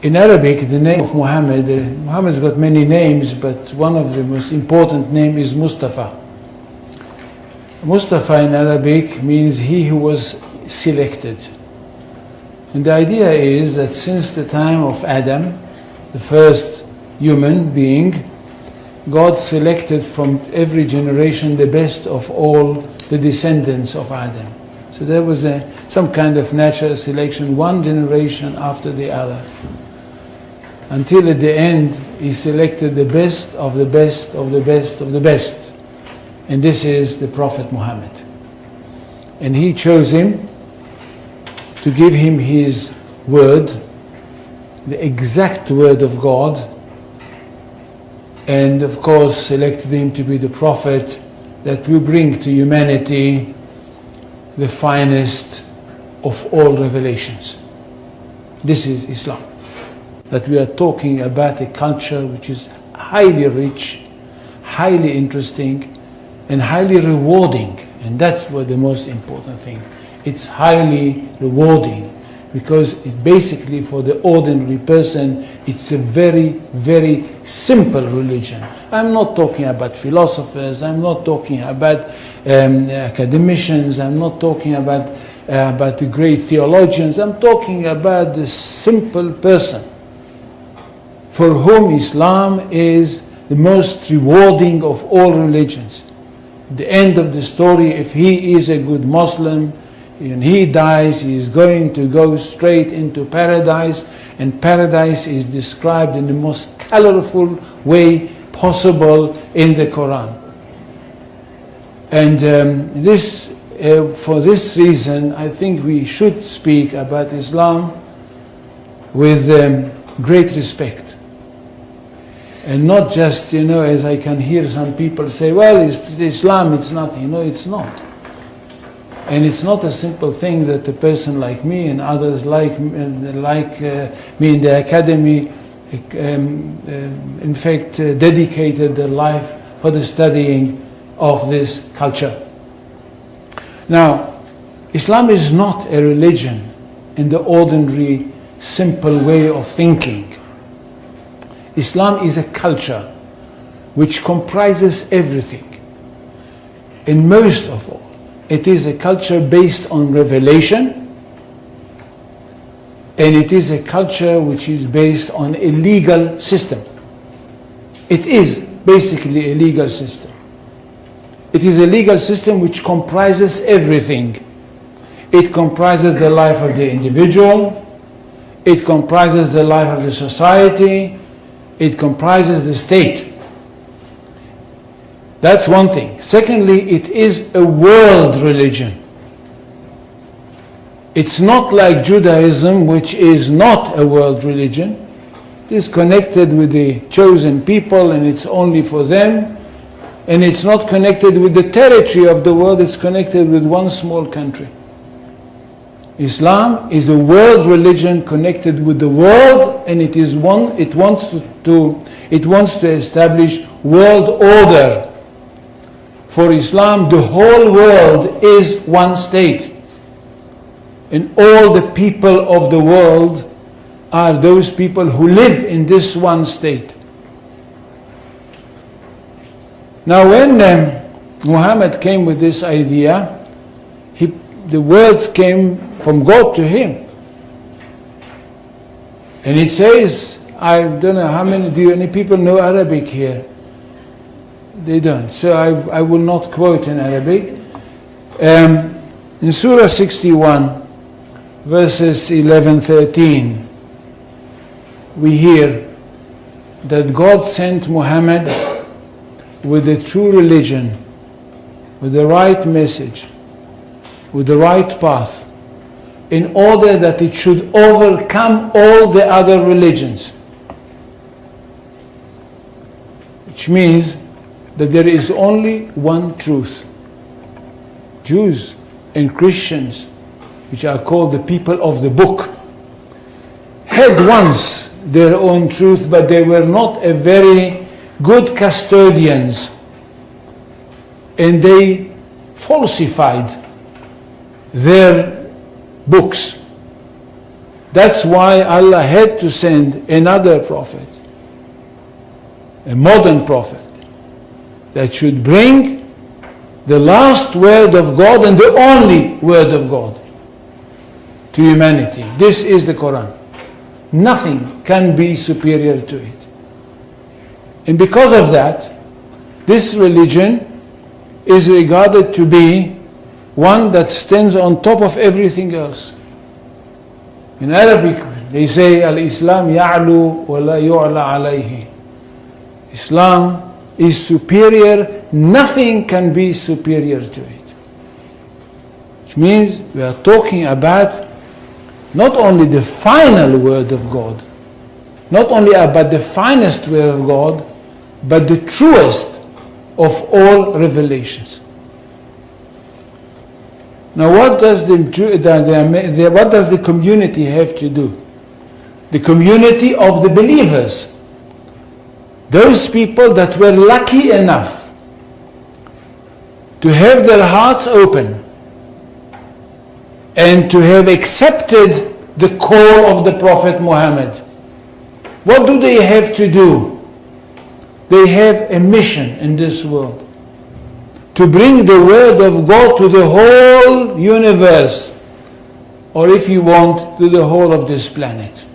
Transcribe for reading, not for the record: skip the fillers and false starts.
In Arabic, the name of Muhammad, Muhammad's got many names, but one of the most important name is Mustafa. Mustafa in Arabic means he who was selected. And the idea is that since the time of Adam, the first human being, God selected from every generation the best of all the descendants of Adam. So there was some kind of natural selection, one generation after the other. Until at the end, he selected the best of the best of the best of the best. And this is the Prophet Muhammad. And he chose him to give him his word, the exact word of God, and of course selected him to be the prophet that will bring to humanity the finest of all revelations. This is Islam. That we are talking about a culture which is highly rich, highly interesting, and highly rewarding. And that's what the most important thing. It's highly rewarding because it basically, for the ordinary person, it's a very, very simple religion. I'm not talking about philosophers, I'm not talking about academicians, I'm not talking about the great theologians, I'm talking about the simple person for whom Islam is the most rewarding of all religions. At the end of the story, if he is a good Muslim and he dies, he is going to go straight into paradise, and paradise is described in the most colorful way possible in the Quran. And for this reason, I think we should speak about Islam with great respect. And not just, as I can hear some people say, well, it's Islam, it's nothing. No, it's not. And it's not a simple thing that a person like me and others like me in the academy, in fact, dedicated their life for the studying of this culture. Now, Islam is not a religion in the ordinary, simple way of thinking. Islam is a culture which comprises everything. And most of all, it is a culture based on revelation, and it is a culture which is based on a legal system. It is basically a legal system. It is a legal system which comprises everything. It comprises the life of the individual, it comprises the life of the society, it comprises the state. That's one thing. Secondly, it is a world religion. It's not like Judaism, which is not a world religion. It is connected with the chosen people and it's only for them. And it's not connected with the territory of the world, it's connected with one small country. Islam is a world religion connected with the world, and it wants to establish world order. For Islam, the whole world is one state. And all the people of the world are those people who live in this one state. Now when Muhammad came with this idea, the words came from God to him. And it says, I don't know how many, do any people know Arabic here? They don't. So I will not quote in Arabic. In Surah 61, verses 11-13, we hear that God sent Muhammad with the true religion, with the right message, with the right path, in order that it should overcome all the other religions. Which means that there is only one truth. Jews and Christians, which are called the people of the book, had once their own truth, but they were not a very good custodians, and they falsified their books. That's why Allah had to send another prophet, a modern prophet, that should bring the last word of God and the only word of God to humanity. This is the Quran. Nothing can be superior to it. And because of that, this religion is regarded to be one that stands on top of everything else. In Arabic, they say, Al-Islam ya'lu wa la yu'la alayhi. Islam is superior, nothing can be superior to it. Which means we are talking about not only the final word of God, not only about the finest word of God, but the truest of all revelations. Now what does the community have to do? The community of the believers. Those people that were lucky enough to have their hearts open and to have accepted the call of the Prophet Muhammad. What do they have to do? They have a mission in this world, to bring the word of God to the whole universe, or if you want, to the whole of this planet.